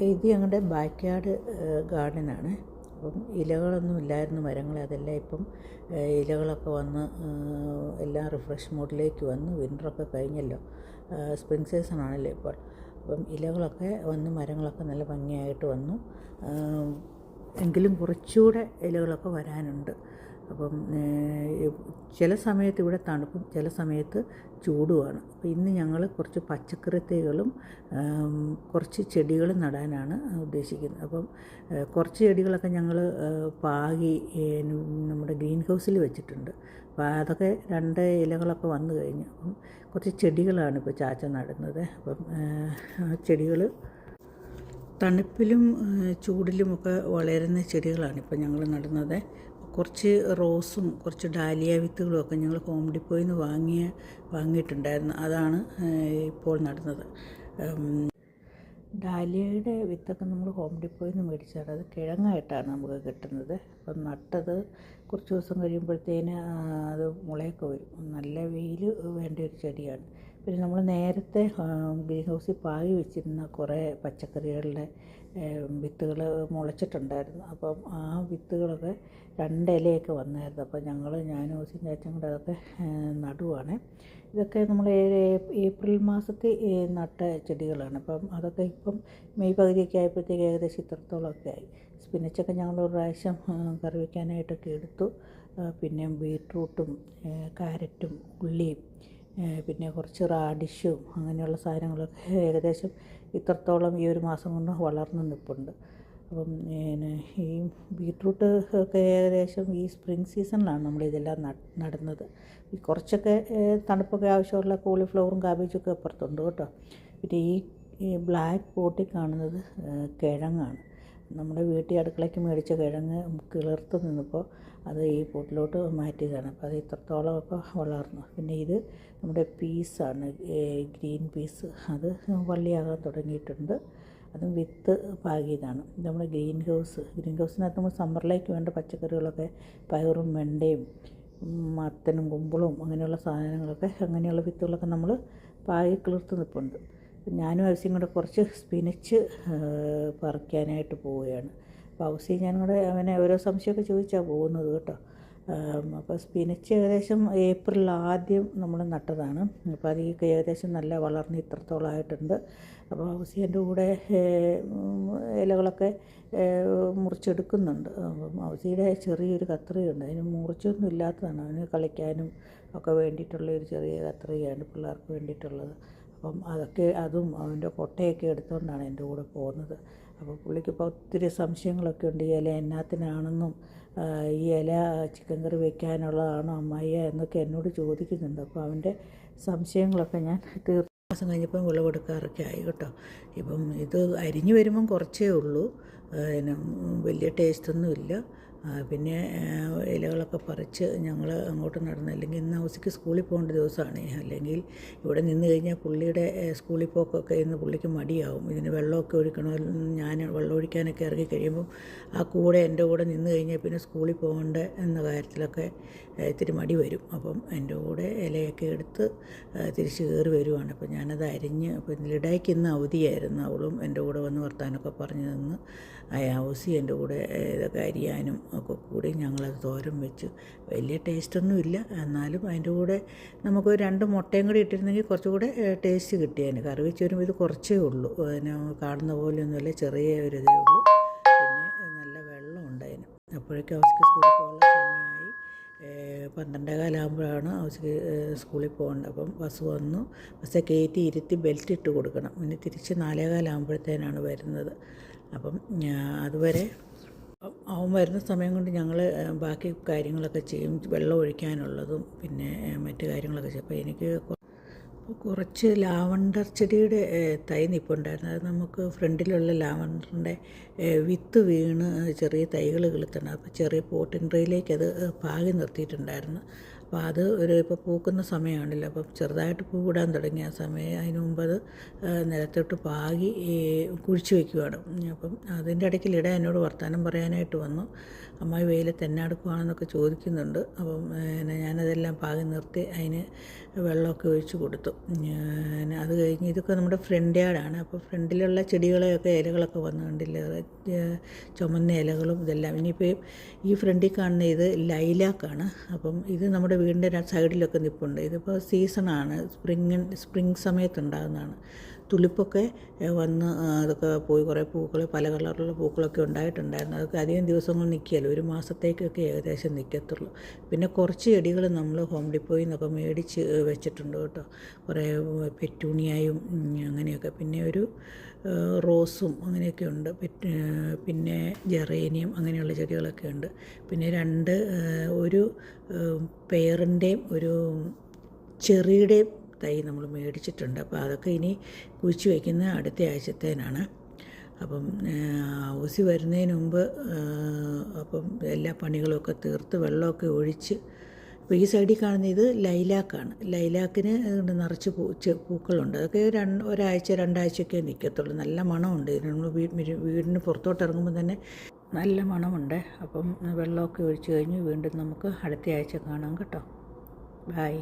ഇത് ഞങ്ങളുടെ back yard ഗാർഡനാണ്. അപ്പം ഇലകളൊന്നും ഇല്ലായിരുന്നു മരങ്ങൾ, അതെല്ലാം ഇപ്പം ഇലകളൊക്കെ വന്ന് എല്ലാം റിഫ്രഷ് മോഡിലേക്ക് വന്നു. വിൻ്ററൊക്കെ കഴിഞ്ഞല്ലോ, സ്പ്രിംഗ് സീസൺ ആണല്ലോ ഇപ്പോൾ. അപ്പം ഇലകളൊക്കെ വന്ന് മരങ്ങളൊക്കെ നല്ല ഭംഗിയായിട്ട് വന്നു. എങ്കിലും കുറച്ചുകൂടെ ഇലകളൊക്കെ വരാനുണ്ട്. അപ്പം ചില സമയത്ത് ഇവിടെ തണുപ്പും ചില സമയത്ത് ചൂടുമാണ്. അപ്പോൾ ഇന്ന് ഞങ്ങൾ കുറച്ച് പച്ചക്കറി തൈകളും കുറച്ച് ചെടികളും നടാനാണ് ഉദ്ദേശിക്കുന്നത്. അപ്പം കുറച്ച് ചെടികളൊക്കെ ഞങ്ങൾ പാകി നമ്മുടെ ഗ്രീൻ ഹൗസിൽ വെച്ചിട്ടുണ്ട്. അപ്പോൾ അതൊക്കെ 2 ഇലകളൊക്കെ വന്നു കഴിഞ്ഞു. അപ്പം കുറച്ച് ചെടികളാണ് ഇപ്പോൾ ചാച്ച നടുന്നത്. അപ്പം ചെടികൾ തണുപ്പിലും ചൂടിലുമൊക്കെ വളരുന്ന ചെടികളാണ് ഇപ്പോൾ ഞങ്ങൾ നടുന്നത്. കുറച്ച് റോസും കുറച്ച് ഡാലിയ വിത്തുകളും ഒക്കെ ഞങ്ങൾ ഹോം ഡിപ്പോയിൽ നിന്ന് വാങ്ങിയിട്ടുണ്ടായിരുന്നു. അതാണ് ഇപ്പോൾ നടുന്നത്. ഡാലിയയുടെ വിത്തൊക്കെ നമ്മൾ ഹോം ഡിപ്പോയിൽ നിന്ന് മേടിച്ചാണ്. അത് കിഴങ്ങായിട്ടാണ് നമുക്ക് കിട്ടുന്നത്. അപ്പം നട്ടത് കുറച്ച് ദിവസം കഴിയുമ്പോഴത്തേന് അത് മുളയൊക്കെ വരും. നല്ല വെയിൽ വേണ്ട ഒരു ചെടിയാണ്. പിന്നെ നമ്മൾ നേരത്തെ ഗ്രീൻ ഹൗസിൽ പാകി വെച്ചിരുന്ന കുറേ പച്ചക്കറികളുടെ വിത്തുകൾ മുളച്ചിട്ടുണ്ടായിരുന്നു. അപ്പം ആ വിത്തുകളൊക്കെ 2 ഇലയൊക്കെ വന്നായിരുന്നു. അപ്പോൾ ഞാനും ഓസിയും ചാച്ചയും കൂടെ അതൊക്കെ നടുവാണ്. ഇതൊക്കെ നമ്മൾ ഏപ്രിൽ മാസത്തിൽ നട്ട ചെടികളാണ്. അപ്പം അതൊക്കെ ഇപ്പം മെയ് പകുതിയൊക്കെ ആയപ്പോഴത്തേക്ക് ഏകദേശം ഇത്രത്തോളമൊക്കെ ആയി. സ്പിനച്ചൊക്കെ ഞങ്ങൾ ഒരു പ്രാവശ്യം കറി വയ്ക്കാനായിട്ടൊക്കെ എടുത്തു. പിന്നെ ബീട്രൂട്ടും ക്യാരറ്റും ഉള്ളിയും പിന്നെ കുറച്ച് റാഡിഷും അങ്ങനെയുള്ള സാധനങ്ങളൊക്കെ ഏകദേശം ഇത്രത്തോളം ഈ ഒരു മാസം കൊണ്ട് വളർന്നു നിൽപ്പുണ്ട്. അപ്പം ഈ ബീട്രൂട്ട് ഒക്കെ ഏകദേശം ഈ സ്പ്രിംഗ് സീസണിലാണ് നമ്മളിതെല്ലാം നടുന്നത്. ഈ കുറച്ചൊക്കെ തണുപ്പൊക്കെ ആവശ്യമുള്ള കോളിഫ്ലവറും കാബേജൊക്കെ അപ്പുറത്തുണ്ട് കേട്ടോ. പിന്നെ ഈ ബ്ലാക്ക് പോട്ടിൽ കാണുന്നത് കിഴങ്ങാണ്. നമ്മുടെ വീട്ടിൽ അടുക്കളയ്ക്ക് മേടിച്ച കിഴങ്ങ് കിളിർത്ത് നിന്നപ്പോൾ അത് ഈ പോട്ടിലോട്ട് മാറ്റിയതാണ്. അപ്പോൾ അത് ഇത്രത്തോളമൊക്കെ വളർന്നു. പിന്നെ ഇത് നമ്മുടെ പീസാണ്, ഗ്രീൻ പീസ്. അത് വള്ളിയാകാൻ തുടങ്ങിയിട്ടുണ്ട്. അതും വിത്ത് പാകിയതാണ്. ഇത് നമ്മുടെ ഗ്രീൻ ഹൗസിനകത്ത് നമ്മൾ സമ്മറിലേക്ക് വേണ്ട പച്ചക്കറികളൊക്കെ പയറും വെണ്ടയും മത്തനും കുമ്പളും അങ്ങനെയുള്ള സാധനങ്ങളൊക്കെ അങ്ങനെയുള്ള വിത്തുകളൊക്കെ നമ്മൾ പാകി കിളിർത്ത് നിൽപ്പുണ്ട്. ഞാനും ഔസിയും കൂടെ കുറച്ച് സ്പിനച്ച് പറിക്കാനായിട്ട് പോവുകയാണ്. അപ്പോൾ ഔസി ഞാനും കൂടെ അവനെ ഓരോ സംശയമൊക്കെ ചോദിച്ചാണ് പോകുന്നത് കേട്ടോ. അപ്പോൾ സ്പിനച്ച് ഏകദേശം ഏപ്രിൽ ആദ്യം നമ്മൾ നട്ടതാണ്. അപ്പോൾ അത് ഏകദേശം നല്ല വളർന്ന് ഇത്രത്തോളമായിട്ടുണ്ട്. അപ്പോൾ ഔസി എൻ്റെ കൂടെ ഇലകളൊക്കെ മുറിച്ചെടുക്കുന്നുണ്ട്. അപ്പം ഔസിയുടെ ചെറിയൊരു കത്രികയുണ്ട്, അതിന് മുറിച്ചൊന്നും ഇല്ലാത്തതാണ്. അവന് കളിക്കാനും ഒക്കെ വേണ്ടിയിട്ടുള്ള ഒരു ചെറിയ കത്രികയാണ് പിള്ളേർക്ക് വേണ്ടിയിട്ടുള്ളത്. അപ്പം അതും അവൻ്റെ കൊട്ടയൊക്കെ എടുത്തുകൊണ്ടാണ് എൻ്റെ കൂടെ പോകുന്നത്. അപ്പോൾ പുള്ളിക്കിപ്പോൾ ഒത്തിരി സംശയങ്ങളൊക്കെ ഉണ്ട്. ഈ ഇല എന്നാത്തിനാണെന്നും ഈ ഇല ചിക്കൻ കറി വയ്ക്കാനുള്ളതാണോ അമ്മായിയ എന്നൊക്കെ എന്നോട് ചോദിക്കുന്നുണ്ട്. അപ്പോൾ അവൻ്റെ സംശയങ്ങളൊക്കെ ഞാൻ മാസം കഴിഞ്ഞപ്പം വിളവെടുക്കാറൊക്കെ ആയി കേട്ടോ. ഇപ്പം ഇത് അരിഞ്ഞു വരുമ്പം കുറച്ചേ ഉള്ളൂ, വലിയ ടേസ്റ്റൊന്നുമില്ല. പിന്നെ ഇലകളൊക്കെ പറിച്ച് ഞങ്ങൾ അങ്ങോട്ട് നടന്നു. അല്ലെങ്കിൽ ഇന്ന് ഔസിക്ക് സ്കൂളിൽ പോകേണ്ട ദിവസമാണ്. അല്ലെങ്കിൽ ഇവിടെ നിന്ന് കഴിഞ്ഞാൽ പുള്ളിയുടെ സ്കൂളിൽ പോക്കൊക്കെ ഇന്ന് പുള്ളിക്ക് മടിയാവും. ഇതിന് വെള്ളമൊക്കെ ഒഴിക്കണോ, ഞാൻ വെള്ളം ഒഴിക്കാനൊക്കെ ഇറങ്ങി കഴിയുമ്പം ആ കൂടെ എൻ്റെ കൂടെ നിന്ന് കഴിഞ്ഞാൽ പിന്നെ സ്കൂളിൽ പോകേണ്ട എന്ന കാര്യത്തിലൊക്കെ ഇത്തിരി മടി വരും. അപ്പം എൻ്റെ കൂടെ ഇലയൊക്കെ എടുത്ത് തിരിച്ച് കയറി വരുവാണ്. അപ്പോൾ ഞാനത് അരിഞ്ഞ്, അപ്പോൾ ലിഡായ്ക്ക് ഇന്ന് അവധിയായിരുന്നു. അവളും എൻ്റെ കൂടെ വന്ന് വർത്താനമൊക്കെ പറഞ്ഞു നിന്ന് ഔസി എൻ്റെ കൂടെ ഇതൊക്കെ അരിയാനും ഒക്കെ കൂടി ഞങ്ങളത് തോരൻ വെച്ചു. വലിയ ടേസ്റ്റൊന്നുമില്ല, എന്നാലും അതിൻ്റെ കൂടെ നമുക്ക് 2 മുട്ടയും കൂടി ഇട്ടിരുന്നെങ്കിൽ കുറച്ചുകൂടെ ടേസ്റ്റ് കിട്ടിയേനെ. കറി വെച്ച് വരുമ്പോൾ ഇത് കുറച്ചേ ഉള്ളൂ, അതിന് കാണുന്ന പോലെയൊന്നുമില്ല, ചെറിയ ഒരു ഇതേ ഉള്ളൂ. പിന്നെ നല്ല വെള്ളം ഉണ്ടായിരുന്നു. അപ്പോഴേക്കും ഔസിക്ക് സ്കൂളിൽ പോകാനുള്ള സമയമായി. 12:15 ആകുമ്പോഴാണ് ഔസിക്ക് സ്കൂളിൽ പോകേണ്ടത്. അപ്പം ബസ് വന്നു. ബസ്സെ കയറ്റി ഇരുത്തി ബെൽറ്റ് ഇട്ട് കൊടുക്കണം. പിന്നെ തിരിച്ച് 4:15 ആകുമ്പോഴത്തേനാണ് വരുന്നത്. അപ്പം അതുവരെ അവൻ വരുന്ന സമയം കൊണ്ട് ഞങ്ങൾ ബാക്കി കാര്യങ്ങളൊക്കെ ചെയ്യും, വെള്ളം ഒഴിക്കാനുള്ളതും പിന്നെ മറ്റു കാര്യങ്ങളൊക്കെ ചെയ്യും. അപ്പോൾ എനിക്ക് കുറച്ച് ലാവണ്ടർ ചെടിയുടെ തൈ നിൽപ്പുണ്ടായിരുന്നു. അത് നമുക്ക് ഫ്രണ്ടിലുള്ള ലാവണ്ടറിൻ്റെ വിത്ത് വീണ് ചെറിയ തൈകൾ കിളുത്തണം. അപ്പോൾ ചെറിയ പോട്ടിൻ ട്രേയിലേക്ക് അത് പാകി നിർത്തിയിട്ടുണ്ടായിരുന്നു. അപ്പോൾ അത് ഇപ്പോൾ പൂക്കുന്ന സമയമാണല്ലോ, അപ്പം ചെറുതായിട്ട് പൂ വിടാൻ തുടങ്ങിയ ആ സമയം അതിന് മുമ്പ് അത് നിലത്തോട്ട് പാകി കുഴിച്ച് വയ്ക്കുവാണ്. അപ്പം അതിൻ്റെ ഇടയ്ക്ക് ലിഡ എന്നോട് വർത്തമാനം പറയാനായിട്ട് വന്നു. അമ്മായി വെയിലത്ത് എന്നാ എടുക്കുവാണെന്നൊക്കെ ചോദിക്കുന്നുണ്ട്. അപ്പം ഞാനതെല്ലാം പാകി നിർത്തി അതിന് വെള്ളമൊക്കെ ഒഴിച്ച് കൊടുത്തു. അത് കഴിഞ്ഞ് ഇതൊക്കെ നമ്മുടെ ഫ്രണ്ട് യാർഡാണ്. അപ്പോൾ ഫ്രണ്ടിലുള്ള ചെടികളെയൊക്കെ ഇലകളൊക്കെ വന്നു കണ്ടില്ല, ചുമന്ന ഇലകളും ഇതെല്ലാം. ഇനിയിപ്പോൾ ഈ ഫ്രണ്ടിൽ കാണുന്ന ഇത് ലൈലാക്കാണ്. അപ്പം ഇത് നമ്മുടെ വീടിൻ്റെ സൈഡിലൊക്കെ നിൽപ്പുണ്ട്. ഇതിപ്പോൾ സീസണാണ്, സ്പ്രിങ് സമയത്തുണ്ടാകുന്നതാണ്. തുലിപ്പൊക്കെ വന്ന് അതൊക്കെ പോയി കുറേ പൂക്കൾ, പല കളറിലുള്ള പൂക്കളൊക്കെ ഉണ്ടായിട്ടുണ്ടായിരുന്നു. അതൊക്കെ അധികം ദിവസങ്ങൾ നിൽക്കുകയല്ലോ, ഒരു മാസത്തേക്കൊക്കെ ഏകദേശം നിൽക്കത്തുള്ളൂ. പിന്നെ കുറച്ച് ചെടികൾ നമ്മൾ ഹോം ഡിപ്പോയിൽ നിന്നൊക്കെ മേടിച്ച് വെച്ചിട്ടുണ്ട് കേട്ടോ, കുറേ പെറ്റൂണിയായും അങ്ങനെയൊക്കെ. പിന്നെ ഒരു റോസും അങ്ങനെയൊക്കെ ഉണ്ട്. പിന്നെ ജെറേനിയം അങ്ങനെയുള്ള ചെടികളൊക്കെ ഉണ്ട്. പിന്നെ ഒരു പെയറിൻ്റെയും ഒരു ചെറിയുടെയും തൈ നമ്മൾ മേടിച്ചിട്ടുണ്ട്. അപ്പോൾ അതൊക്കെ ഇനി കുഴിച്ച് വയ്ക്കുന്ന അടുത്ത ആഴ്ചത്തേനാണ്. അപ്പം ഊസി വരുന്നതിന് മുമ്പ് അപ്പം എല്ലാ പണികളൊക്കെ തീർത്ത് വെള്ളമൊക്കെ ഒഴിച്ച്. അപ്പോൾ ഈ സൈഡിൽ കാണുന്ന ഇത് ലൈലാക്കാണ്. ലൈലാക്കിന് നിറച്ച് പൂക്കളുണ്ട്. അതൊക്കെ ഒരാഴ്ച 2 ആഴ്ചയൊക്കെ നിൽക്കത്തുള്ളൂ. നല്ല മണമുണ്ട് ഇതിന്. നമ്മൾ വീടിന് പുറത്തോട്ട് ഇറങ്ങുമ്പോൾ തന്നെ നല്ല മണമുണ്ട്. അപ്പം വെള്ളമൊക്കെ ഒഴിച്ച് കഴിഞ്ഞ് വീണ്ടും നമുക്ക് അടുത്ത ആഴ്ച കാണാം കേട്ടോ. ബായ്.